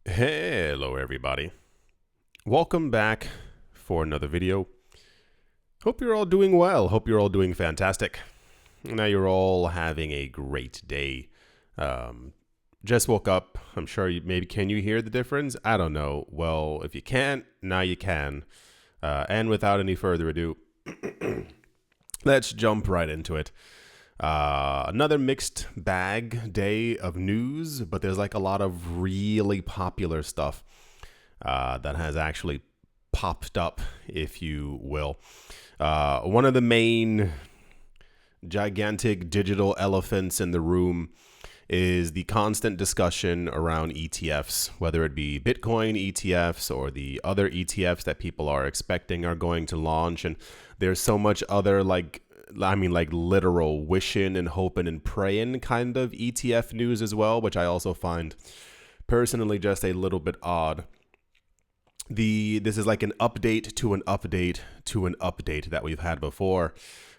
Hello everybody. Welcome back for another video. Hope you're all doing well. Hope you're all doing fantastic. Now you're all having a great day. Just woke up. I'm sure maybe can you hear the difference? I don't know. Well, if you can't, now you can. And without any further ado, let's jump right into it. Another mixed bag day of news, but there's like a lot of really popular stuff that has actually popped up, if you will. One of the main gigantic digital elephants in the room is the constant discussion around ETFs, whether it be Bitcoin ETFs or the other ETFs that people are expecting are going to launch. And there's so much other like literal wishing and hoping and praying kind of ETF news as well, which I also find personally just a little bit odd. This is like an update to an update to an update that we've had before.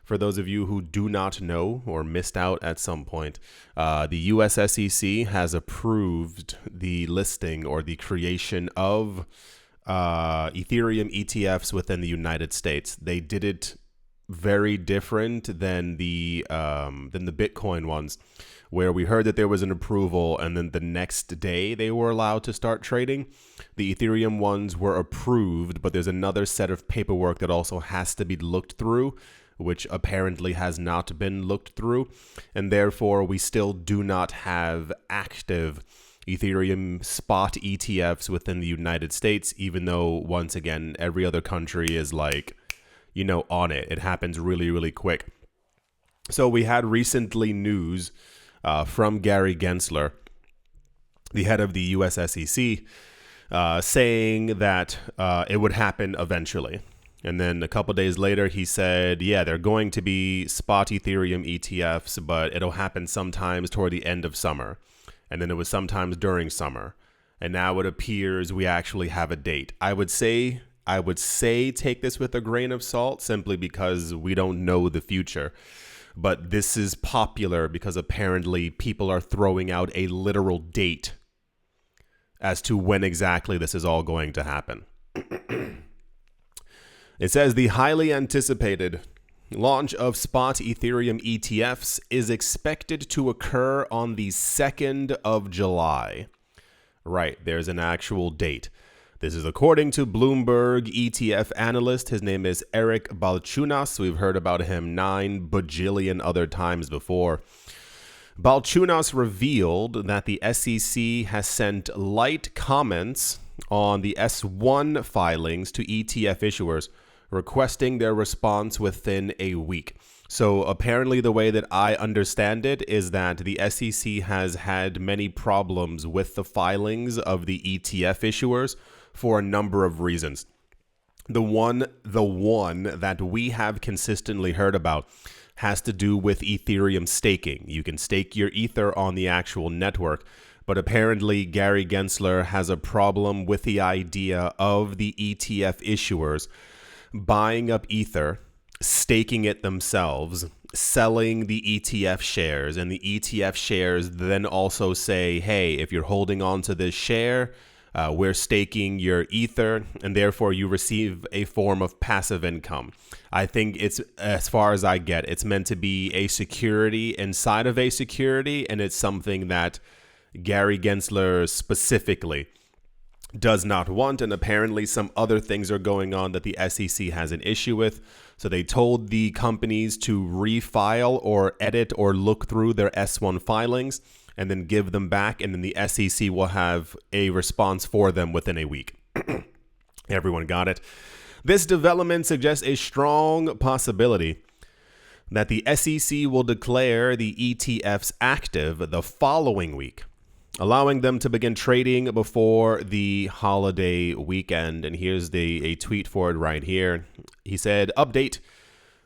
For those of you who do not know or missed out at some point, the US SEC has approved the listing or the creation of Ethereum ETFs within the United States. They did it very different than the Bitcoin ones, where we heard that there was an approval and then the next day they were allowed to start trading. The Ethereum ones were approved, but there's another set of paperwork that also has to be looked through, which apparently has not been looked through, and therefore we still do not have active Ethereum spot ETFs within the United States, even though once again every other country is like, on it. It happens really, really quick. So we had recently news from Gary Gensler, the head of the US SEC, saying that it would happen eventually. And then a couple days later, he said, yeah, they're going to be spot Ethereum ETFs, but it'll happen sometimes toward the end of summer. And then it was sometimes during summer. And now it appears we actually have a date. I would say take this with a grain of salt, simply because we don't know the future. But this is popular because apparently people are throwing out a literal date as to when exactly this is all going to happen. It says the highly anticipated launch of spot Ethereum ETFs is expected to occur on the 2nd of July. Right, there's an actual date. This is according to Bloomberg ETF analyst. His name is Eric Balchunas. We've heard about him 9 bajillion other times before. Balchunas revealed that the SEC has sent light comments on the S1 filings to ETF issuers, requesting their response within a week. So apparently the way that I understand it is that the SEC has had many problems with the filings of the ETF issuers for a number of reasons. The one that we have consistently heard about has to do with Ethereum staking. You can stake your Ether on the actual network, but apparently Gary Gensler has a problem with the idea of the ETF issuers buying up Ether, staking it themselves, selling the ETF shares, and the ETF shares then also say, hey, if you're holding on to this share, we're staking your Ether, and therefore you receive a form of passive income. I think it's, as far as I get, it's meant to be a security inside of a security, and it's something that Gary Gensler specifically does not want, and apparently some other things are going on that the SEC has an issue with. So they told the companies to refile or edit or look through their S1 filings and then give them back, and then the SEC will have a response for them within a week. Everyone got it? This development suggests a strong possibility that the SEC will declare the ETFs active the following week, allowing them to begin trading before the holiday weekend. And here's a tweet for it right here. He said, update,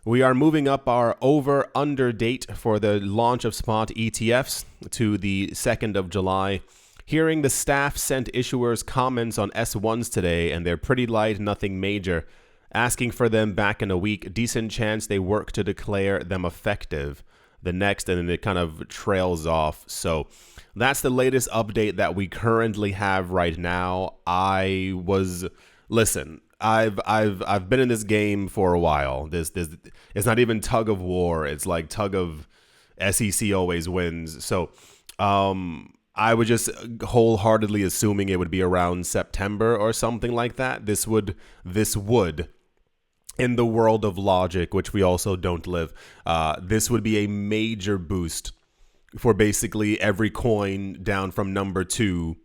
we are moving up our over-under date for the launch of spot ETFs to the 2nd of July. Hearing the staff sent issuers comments on S1s today, and they're pretty light, nothing major. Asking for them back in a week. Decent chance they work to declare them effective the next, and then it kind of trails off. So that's the latest update that we currently have right now. Listen, I've been in this game for a while. This it's not even tug of war. It's like tug of SEC always wins. So I was just wholeheartedly assuming it would be around September or something like that. This would, in the world of logic, which we also don't live, this would be a major boost for basically every coin down from number 2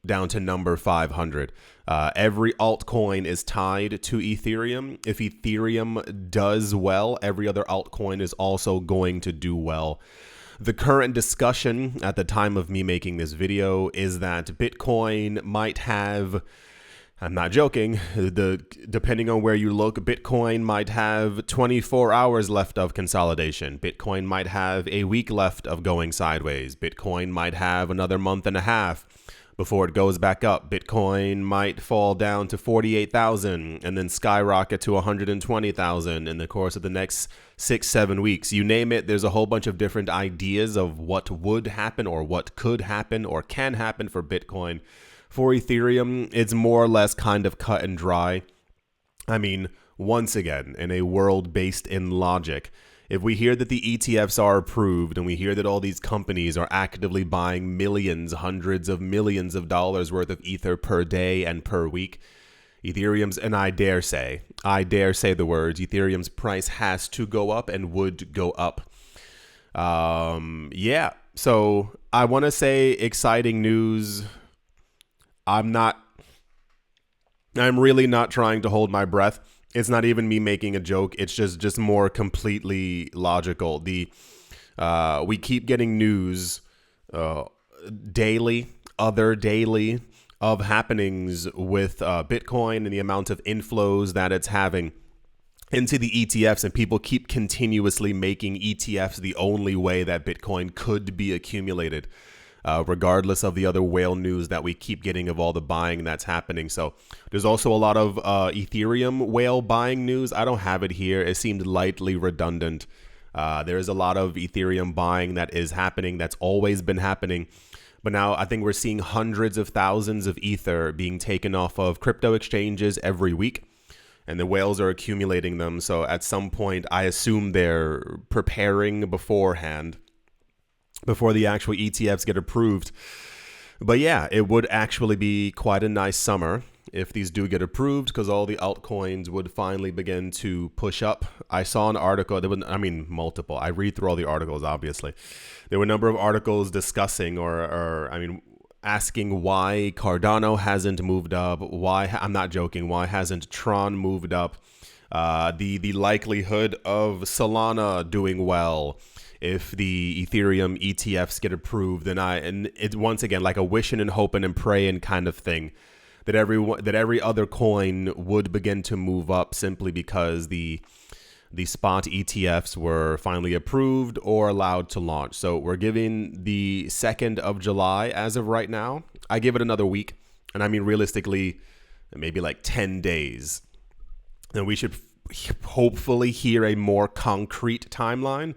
down to number 500. Every altcoin is tied to Ethereum. If Ethereum does well, every other altcoin is also going to do well. The current discussion at the time of me making this video is that Bitcoin might have, I'm not joking, depending on where you look, Bitcoin might have 24 hours left of consolidation. Bitcoin might have a week left of going sideways. Bitcoin might have another month and a half before it goes back up. Bitcoin might fall down to 48,000 and then skyrocket to 120,000 in the course of the next 6-7 weeks. You name it, there's a whole bunch of different ideas of what would happen or what could happen or can happen for Bitcoin. For Ethereum, it's more or less kind of cut and dry. I mean, once again, in a world based in logic, if we hear that the ETFs are approved and we hear that all these companies are actively buying millions, hundreds of millions of dollars worth of Ether per day and per week, Ethereum's, and I dare say the words, Ethereum's price has to go up and would go up. Yeah, so I want to say exciting news. I'm really not trying to hold my breath. It's not even me making a joke. It's just more completely logical. We keep getting news daily of happenings with Bitcoin and the amount of inflows that it's having into the ETFs, and people keep continuously making ETFs the only way that Bitcoin could be accumulated, regardless of the other whale news that we keep getting of all the buying that's happening. So there's also a lot of Ethereum whale buying news. I don't have it here. It seemed lightly redundant. There is a lot of Ethereum buying that is happening. That's always been happening. But now I think we're seeing hundreds of thousands of Ether being taken off of crypto exchanges every week, and the whales are accumulating them. So at some point, I assume they're preparing beforehand before the actual ETFs get approved. But yeah, it would actually be quite a nice summer if these do get approved, because all the altcoins would finally begin to push up. I saw an article, multiple. I read through all the articles, obviously. There were a number of articles discussing asking why Cardano hasn't moved up. I'm not joking, why hasn't Tron moved up? The likelihood of Solana doing well if the Ethereum ETFs get approved, and it's once again like a wishing and hoping and praying kind of thing that every other coin would begin to move up simply because the spot ETFs were finally approved or allowed to launch. So we're giving the 2nd of July as of right now. I give it another week, and I mean realistically maybe like 10 days, and we should hopefully hear a more concrete timeline.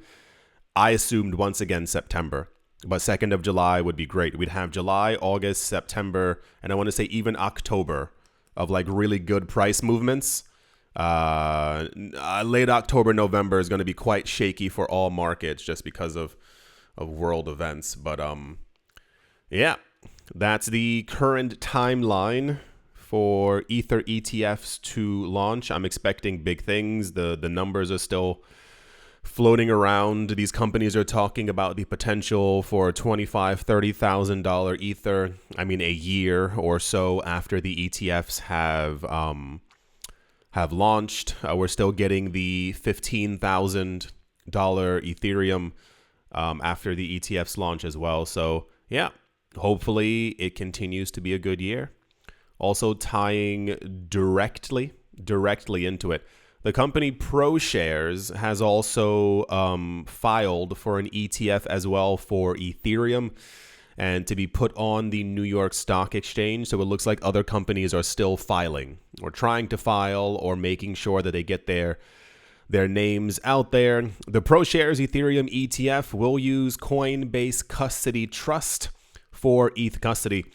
I assumed once again September, but 2nd of July would be great. We'd have July, August, September, and I want to say even October of like really good price movements. Late October, November is going to be quite shaky for all markets just because of world events. But yeah, that's the current timeline for Ether ETFs to launch. I'm expecting big things. The numbers are still floating around. These companies are talking about the potential for $25,000-$30,000 Ether. I mean, a year or so after the ETFs have launched. We're still getting the $15,000 Ethereum after the ETFs launch as well. So yeah, hopefully it continues to be a good year. Also tying directly into it, the company ProShares has also filed for an ETF as well for Ethereum and to be put on the New York Stock Exchange. So it looks like other companies are still filing or trying to file or making sure that they get their their names out there. The ProShares Ethereum ETF will use Coinbase Custody Trust for ETH custody.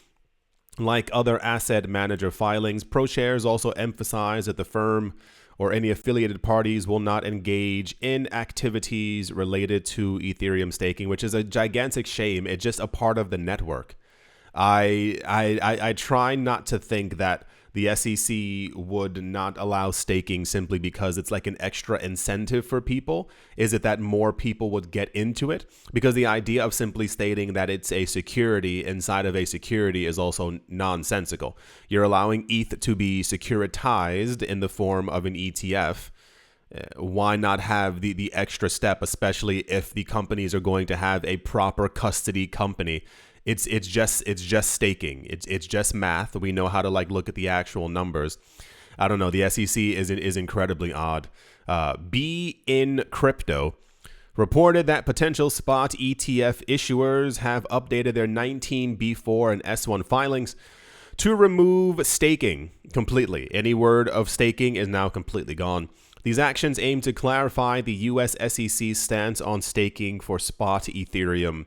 Like other asset manager filings, ProShares also emphasize that the firm or any affiliated parties will not engage in activities related to Ethereum staking, which is a gigantic shame. It's just a part of the network. I try not to think that the SEC would not allow staking simply because it's like an extra incentive for people. Is it that more people would get into it? Because the idea of simply stating that it's a security inside of a security is also nonsensical. You're allowing ETH to be securitized in the form of an ETF. Why not have the extra step, especially if the companies are going to have a proper custody company? It's just staking. It's just math. We know how to look at the actual numbers. I don't know. The SEC is incredibly odd. Be in Crypto reported that potential spot ETF issuers have updated their 19B4 and S1 filings to remove staking completely. Any word of staking is now completely gone. These actions aim to clarify the US SEC's stance on staking for spot Ethereum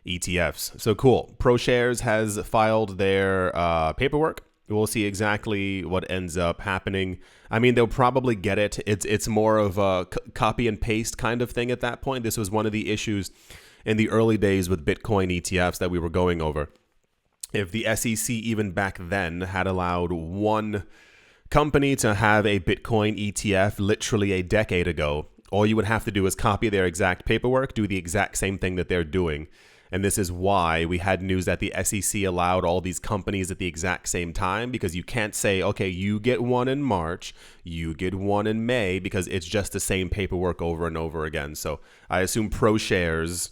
ETFs. So cool. ProShares has filed their paperwork. We'll see exactly what ends up happening. I mean, they'll probably get it. It's more of a copy and paste kind of thing at that point. This was one of the issues in the early days with Bitcoin ETFs that we were going over. If the SEC even back then had allowed one company to have a Bitcoin ETF literally a decade ago, all you would have to do is copy their exact paperwork, do the exact same thing that they're doing. And this is why we had news that the SEC allowed all these companies at the exact same time, because you can't say, okay, you get one in March, you get one in May, because it's just the same paperwork over and over again. So I assume ProShares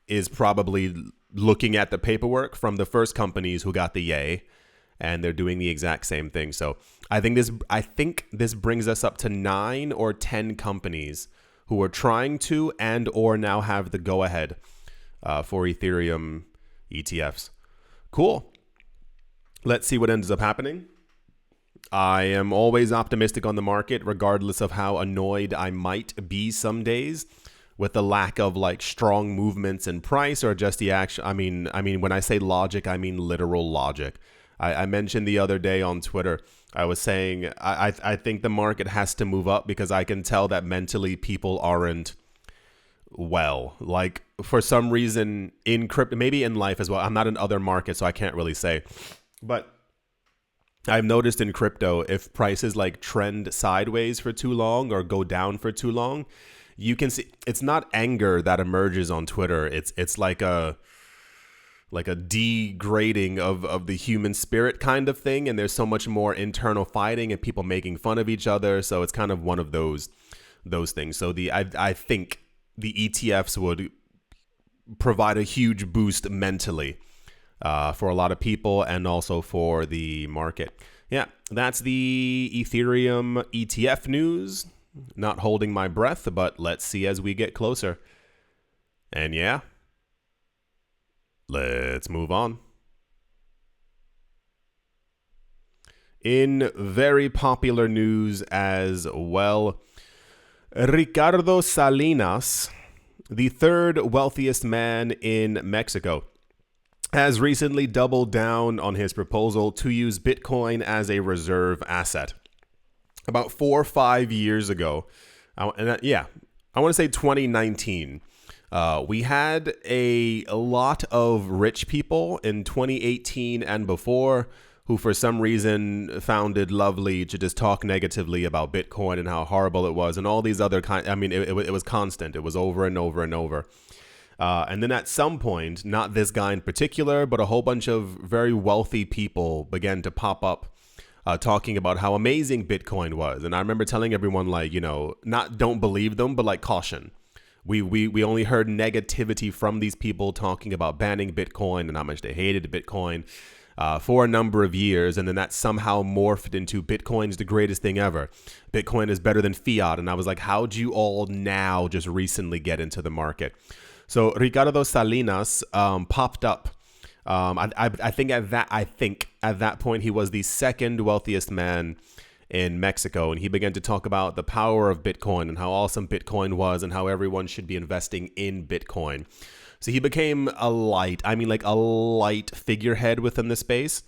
is probably looking at the paperwork from the first companies who got the yay, and they're doing the exact same thing. So I think this brings us up to 9 or 10 companies who are trying to and or now have the go-ahead for Ethereum ETFs. Cool. Let's see what ends up happening. I am always optimistic on the market, regardless of how annoyed I might be some days with the lack of strong movements in price or just the action. I mean, when I say logic, I mean literal logic. I mentioned the other day on Twitter, I was saying I think the market has to move up because I can tell that mentally people aren't well. For some reason in crypto, maybe in life as well. I'm not in other markets, so I can't really say. But I've noticed in crypto, if prices trend sideways for too long or go down for too long, you can see it's not anger that emerges on Twitter. It's like a degrading of the human spirit kind of thing. And there's so much more internal fighting and people making fun of each other. So it's kind of one of those things. So I think the ETFs would provide a huge boost mentally for a lot of people and also for the market. Yeah, that's the Ethereum ETF news. Not holding my breath, but let's see as we get closer. And yeah, let's move on. In very popular news as well, Ricardo Salinas, the third wealthiest man in Mexico, has recently doubled down on his proposal to use Bitcoin as a reserve asset. About 4 or 5 years ago, I want to say 2019, we had a lot of rich people in 2018 and before who for some reason found it lovely to just talk negatively about Bitcoin and how horrible it was and all these other it was constant. It was over and over and over. And then at some point, not this guy in particular, but a whole bunch of very wealthy people began to pop up talking about how amazing Bitcoin was. And I remember telling everyone, not don't believe them, but caution. We only heard negativity from these people talking about banning Bitcoin and how much they hated Bitcoin for a number of years. And then that somehow morphed into Bitcoin's the greatest thing ever. Bitcoin is better than fiat. And I was like, how'd you all now just recently get into the market? So Ricardo Salinas popped up. I think at that point he was the second wealthiest man in Mexico, and he began to talk about the power of Bitcoin and how awesome Bitcoin was and how everyone should be investing in Bitcoin. So he became a light figurehead within the space,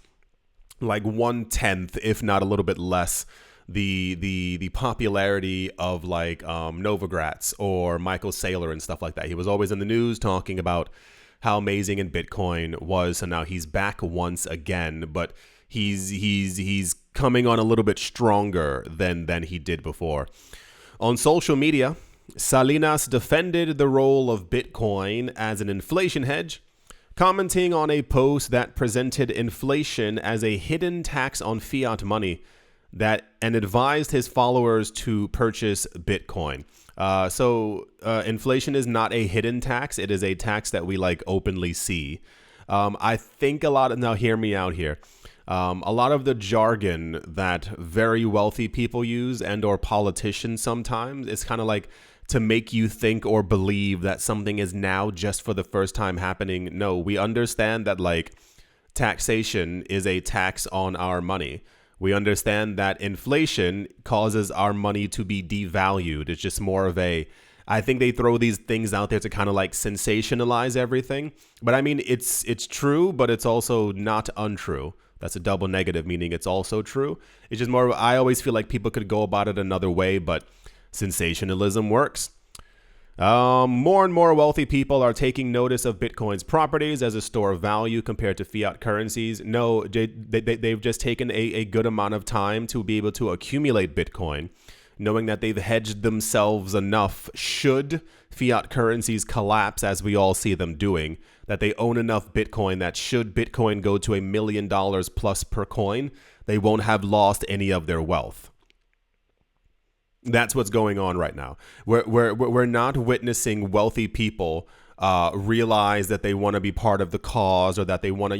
like 1/10, if not a little bit less, the popularity of like Novogratz or Michael Saylor and stuff like that. He was always in the news talking about how amazing in Bitcoin was. So now he's back once again, but he's coming on a little bit stronger than he did before. On social media, Salinas defended the role of Bitcoin as an inflation hedge, commenting on a post that presented inflation as a hidden tax on fiat money and advised his followers to purchase Bitcoin. So inflation is not a hidden tax. It is a tax that we like openly see. I think now hear me out here. A lot of the jargon that very wealthy people use and or politicians sometimes, it's kind of like to make you think or believe that something is now just for the first time happening. No, we understand that like taxation is a tax on our money. We understand that inflation causes our money to be devalued. It's just more of I think they throw these things out there to kind of like sensationalize everything. But I mean, it's true, but it's also not untrue. That's a double negative, meaning it's also true. It's just more, I always feel like people could go about it another way, but sensationalism works. More and more wealthy people are taking notice of Bitcoin's properties as a store of value compared to fiat currencies. No, they've just taken a good amount of time to be able to accumulate Bitcoin, knowing that they've hedged themselves enough should fiat currencies collapse, as we all see them doing, that they own enough Bitcoin that should Bitcoin go to $1 million plus per coin, they won't have lost any of their wealth. That's what's going on right now. We're not witnessing wealthy people realize that they want to be part of the cause, or that they want to,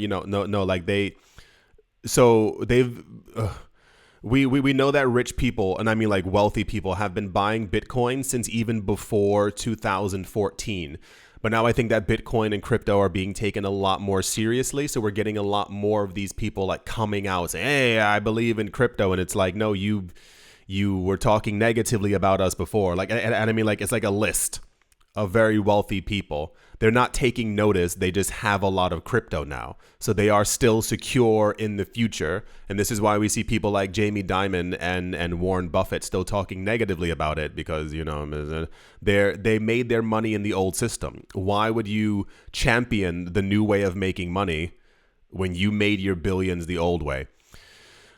we know that rich people, and I mean like wealthy people, have been buying Bitcoin since even before 2014. But now I think that Bitcoin and crypto are being taken a lot more seriously. So we're getting a lot more of these people like coming out saying, hey, I believe in crypto. And it's like, no, you were talking negatively about us before. Like, and I mean, like, it's like a list of very wealthy people. They're not taking notice. They just have a lot of crypto now. So they are still secure in the future. And this is why we see people like Jamie Dimon and Warren Buffett still talking negatively about it, because, they made their money in the old system. Why would you champion the new way of making money when you made your billions the old way?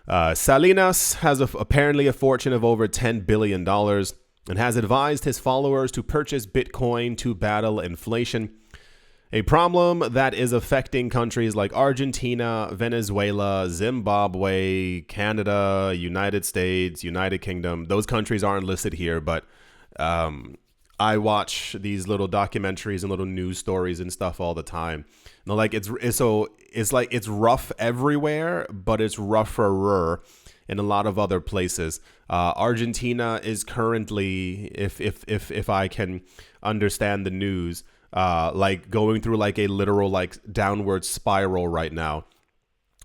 Salinas has apparently a fortune of over $10 billion and has advised his followers to purchase Bitcoin to battle inflation, a problem that is affecting countries like Argentina, Venezuela, Zimbabwe, Canada, United States, United Kingdom. Those countries aren't listed here, but I watch these little documentaries and little news stories and stuff all the time. And like it's rough everywhere, but it's rougher in a lot of other places. Argentina is currently, if I can understand the news, like going through like a literal like downward spiral right now.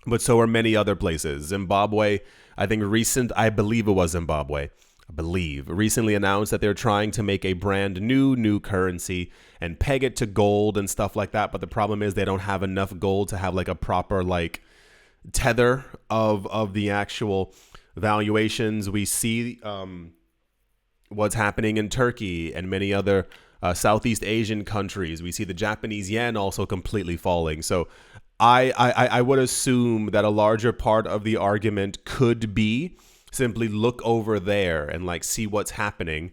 But so are many other places. Zimbabwe, I believe it was Zimbabwe. Recently announced that they're trying to make a brand new currency and peg it to gold and stuff like that. But the problem is they don't have enough gold to have like a proper like tether of the actual valuations. We see what's happening in Turkey and many other Southeast Asian countries. We see the Japanese yen also completely falling. So I would assume that a larger part of the argument could be simply look over there and like see what's happening,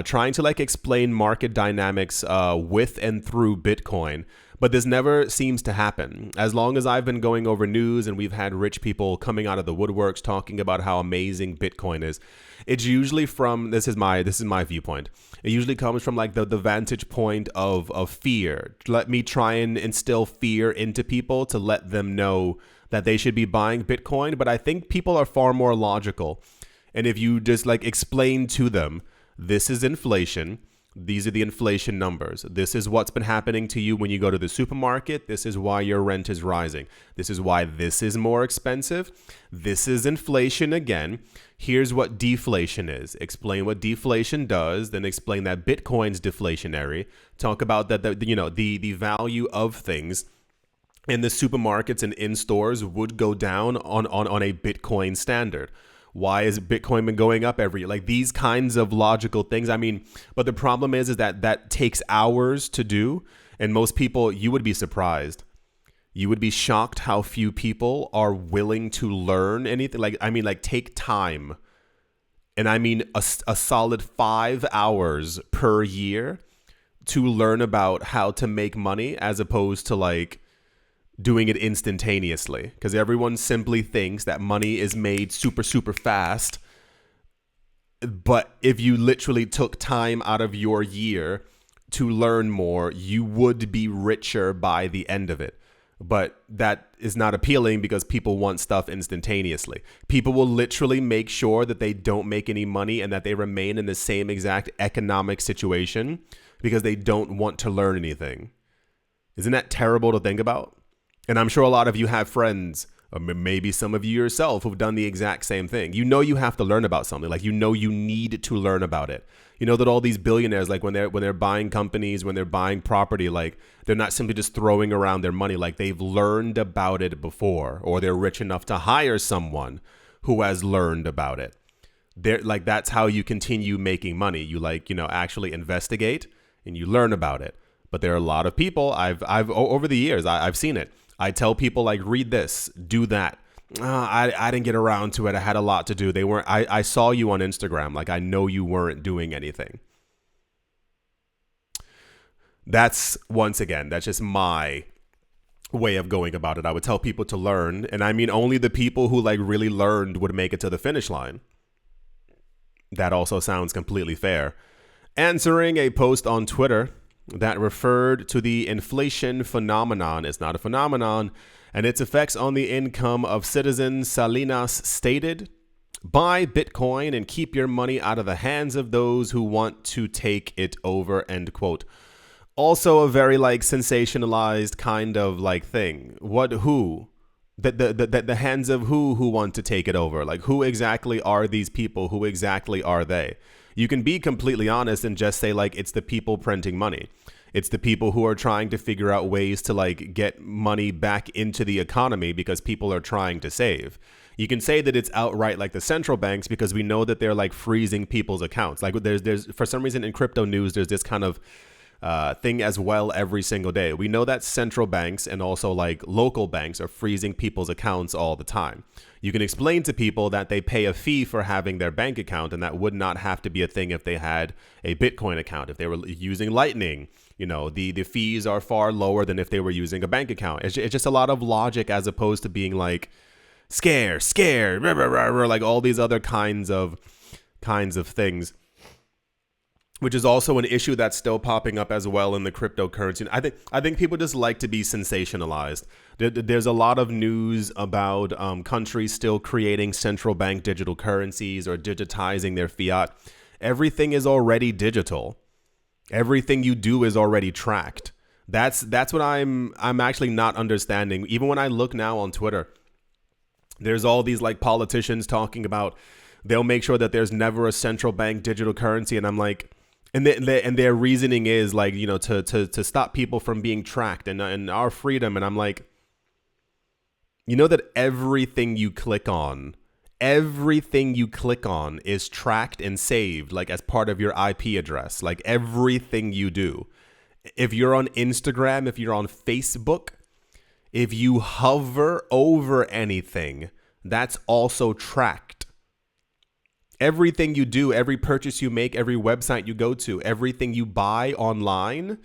trying to like explain market dynamics with and through Bitcoin. But this never seems to happen. As long as I've been going over news and we've had rich people coming out of the woodworks talking about how amazing Bitcoin is, it's usually from, this is my viewpoint. It usually comes from like the vantage point of fear. Let me try and instill fear into people to let them know that they should be buying Bitcoin. But I think people are far more logical. And if you just like explain to them, this is inflation. These are the inflation numbers. This is what's been happening to you when you go to the supermarket. This is why your rent is rising. This is why this is more expensive. This is inflation again. Here's what deflation is. Explain what deflation does, then explain that Bitcoin's deflationary. Talk about the value of things in the supermarkets and in stores would go down on a Bitcoin standard. Why has Bitcoin been going up every year? Like these kinds of logical things. I mean, but the problem is that takes hours to do. And most people, you would be surprised. You would be shocked how few people are willing to learn anything. Like take time. And I mean a solid 5 hours per year to learn about how to make money as opposed to like doing it instantaneously. Because everyone simply thinks that money is made super, super fast. But if you literally took time out of your year to learn more, you would be richer by the end of it. But that is not appealing because people want stuff instantaneously. People will literally make sure that they don't make any money and that they remain in the same exact economic situation because they don't want to learn anything. Isn't that terrible to think about? And I'm sure a lot of you have friends, or maybe some of you yourself, who've done the exact same thing. You know you have to learn about something. Like you know you need to learn about it. You know that all these billionaires, like when they're buying companies, when they're buying property, like they're not simply just throwing around their money. Like they've learned about it before, or they're rich enough to hire someone who has learned about it. They're like, that's how you continue making money. You actually investigate and you learn about it. But there are a lot of people I've over the years, I've seen it. I tell people like, read this, do that. I didn't get around to it. I had a lot to do. I saw you on Instagram. Like, I know you weren't doing anything. That's, once again, that's just my way of going about it. I would tell people to learn. And I mean, only the people who like really learned would make it to the finish line. That also sounds completely fair. Answering a post on Twitter that referred to the inflation phenomenon. It's not a phenomenon, and its effects on the income of citizens, Salinas stated, buy Bitcoin and keep your money out of the hands of those who want to take it over, end quote. Also a very like sensationalized kind of like thing. Who? The hands of who want to take it over? Like who exactly are these people? Who exactly are they? You can be completely honest and just say like it's the people printing money. It's the people who are trying to figure out ways to like get money back into the economy because people are trying to save. You can say that it's outright like the central banks because we know that they're like freezing people's accounts. Like there's for some reason in crypto news, there's this kind of thing as well every single day. We know that central banks and also like local banks are freezing people's accounts all the time. You can explain to people that they pay a fee for having their bank account, and that would not have to be a thing if they had a Bitcoin account. If they were using Lightning, the fees are far lower than if they were using a bank account. It's just a lot of logic as opposed to being like scared, rah, rah, rah, rah, like all these other kinds of things. Which is also an issue that's still popping up as well in the cryptocurrency. I think people just like to be sensationalized. There's a lot of news about countries still creating central bank digital currencies or digitizing their fiat. Everything is already digital. Everything you do is already tracked. That's what I'm actually not understanding. Even when I look now on Twitter, there's all these like politicians talking about they'll make sure that there's never a central bank digital currency, and I'm like. And their reasoning is like, to stop people from being tracked and our freedom. And I'm like, that everything you click on is tracked and saved, like as part of your IP address, like everything you do. If you're on Instagram, if you're on Facebook, if you hover over anything, that's also tracked. Everything you do, every purchase you make, every website you go to, everything you buy online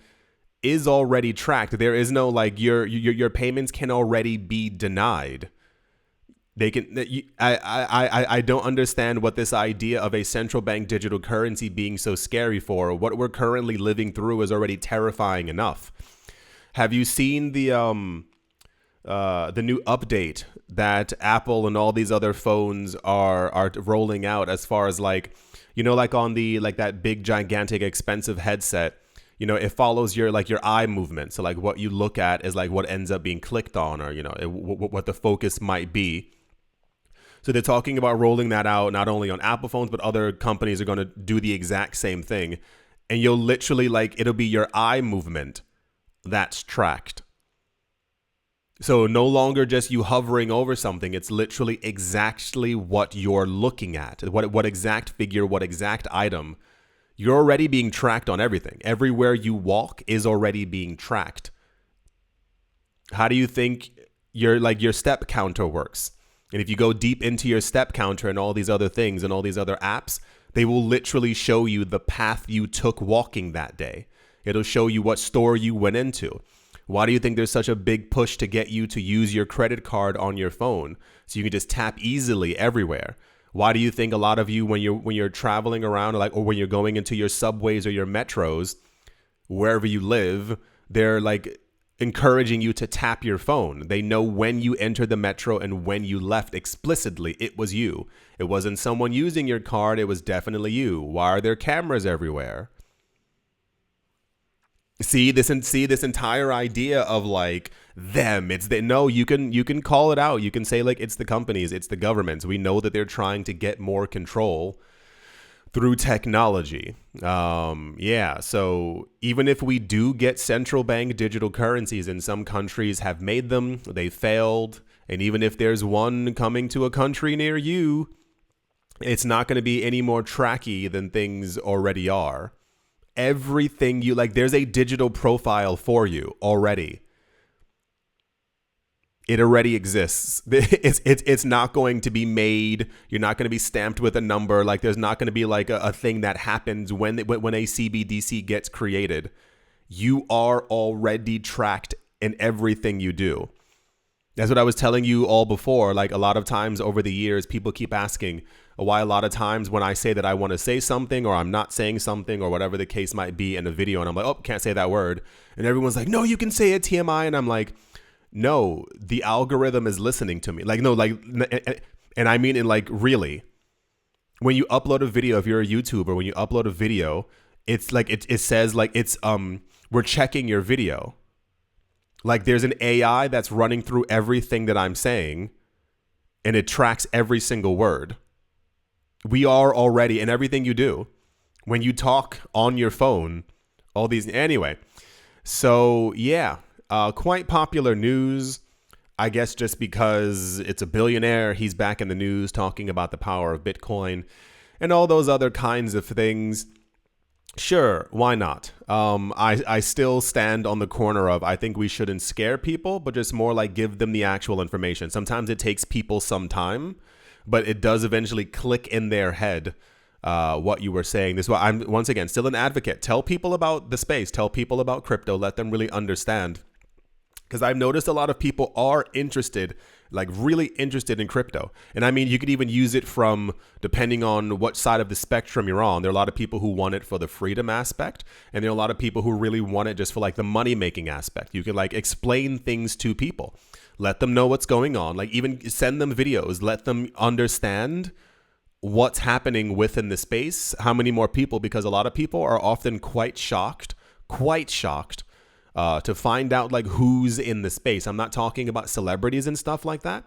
is already tracked. There is no like your payments can already be denied. They can. I don't understand what this idea of a central bank digital currency being so scary for. What we're currently living through is already terrifying enough. Have you seen the new update that Apple and all these other phones are rolling out as far as like, like on the like that big gigantic expensive headset, it follows your eye movement. So like what you look at is like what ends up being clicked on, or what the focus might be. So they're talking about rolling that out not only on Apple phones, but other companies are going to do the exact same thing. And you'll literally it'll be your eye movement that's tracked. So no longer just you hovering over something. It's literally exactly what you're looking at. What exact figure, what exact item. You're already being tracked on everything. Everywhere you walk is already being tracked. How do you think your step counter works? And if you go deep into your step counter and all these other things and all these other apps, they will literally show you the path you took walking that day. It'll show you what store you went into. Why do you think there's such a big push to get you to use your credit card on your phone so you can just tap easily everywhere? Why do you think a lot of you, when you're traveling around, or when you're going into your subways or your metros, wherever you live, they're encouraging you to tap your phone? They know when you entered the metro and when you left explicitly. It was you. It wasn't someone using your card. It was definitely you. Why are there cameras everywhere? See this entire idea of them. No, you can call it out. You can say it's the companies, it's the governments. We know that they're trying to get more control through technology. So even if we do get central bank digital currencies, and some countries have made them, they failed. And even if there's one coming to a country near you, it's not going to be any more tracky than things already are. Everything there's a digital profile for you already. It already exists. It's not going to be made. You're not going to be stamped with a number. There's not going to be a thing that happens when a CBDC gets created. You are already tracked in everything you do. That's what I was telling you all before. A lot of times over the years, people keep asking why a lot of times when I say that I want to say something or I'm not saying something or whatever the case might be in a video, and I'm like, oh, can't say that word. And everyone's like, no, you can say it, TMI. And I'm like, no, the algorithm is listening to me. And I mean really. When you upload a video, if you're a YouTuber, when you upload a video, it's it says we're checking your video. There's an AI that's running through everything that I'm saying, and it tracks every single word. We are already in everything you do. When you talk on your phone, all these. Anyway, so yeah, quite popular news, I guess, just because it's a billionaire. He's back in the news talking about the power of Bitcoin and all those other kinds of things. Sure, why not? I still stand on the corner of I think we shouldn't scare people, but just more give them the actual information. Sometimes it takes people some time, but it does eventually click in their head what you were saying. This is why I'm, once again, still an advocate. Tell people about the space. Tell people about crypto. Let them really understand. Because I've noticed a lot of people are interested, really interested in crypto. And I mean, you could even use it from, depending on what side of the spectrum you're on. There are a lot of people who want it for the freedom aspect. And there are a lot of people who really want it just for the money making aspect. You can explain things to people. Let them know what's going on. Even send them videos. Let them understand what's happening within the space. How many more people? Because a lot of people are often quite shocked to find out who's in the space. I'm not talking about celebrities and stuff like that.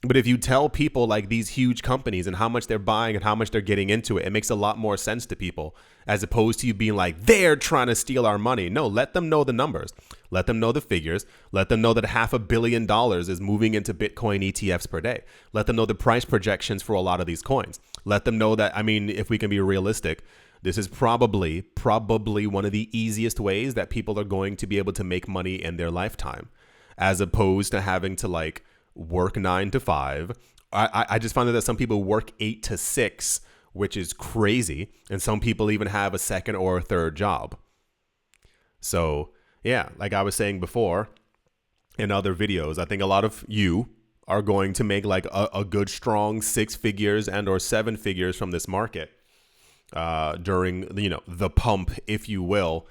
But if you tell people these huge companies and how much they're buying and how much they're getting into it, it makes a lot more sense to people, as opposed to you being they're trying to steal our money. No, let them know the numbers. Let them know the figures. Let them know that $500 million is moving into Bitcoin ETFs per day. Let them know the price projections for a lot of these coins. Let them know that, I mean, if we can be realistic, this is probably one of the easiest ways that people are going to be able to make money in their lifetime, as opposed to having to work 9 to 5. I just found that some people work 8 to 6, which is crazy. And some people even have a second or a third job. So yeah, like I was saying before in other videos, I think a lot of you are going to make a good strong 6 figures and or 7 figures from this market during the pump, if you will.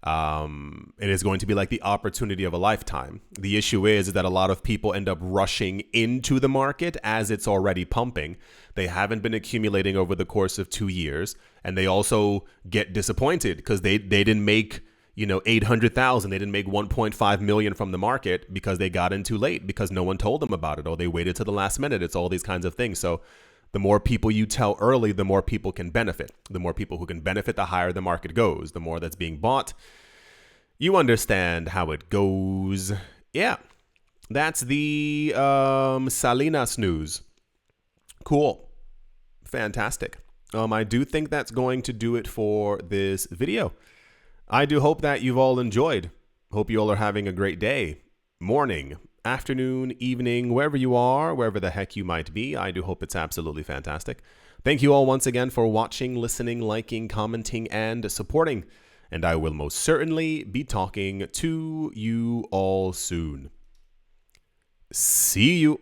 It is going to be the opportunity of a lifetime. The issue is that a lot of people end up rushing into the market as it's already pumping. They haven't been accumulating over the course of 2 years, and they also get disappointed because they didn't make 800,000. They didn't make 1.5 million from the market because they got in too late, because no one told them about it, or they waited to the last minute. It's all these kinds of things. So the more people you tell early, the more people can benefit. The more people who can benefit, the higher the market goes. The more that's being bought. You understand how it goes. Yeah, that's the Salinas news. Cool. Fantastic. I do think that's going to do it for this video. I do hope that you've all enjoyed. Hope you all are having a great day, morning, afternoon, evening, wherever you are, wherever the heck you might be. I do hope it's absolutely fantastic. Thank you all once again for watching, listening, liking, commenting, and supporting. And I will most certainly be talking to you all soon. See you.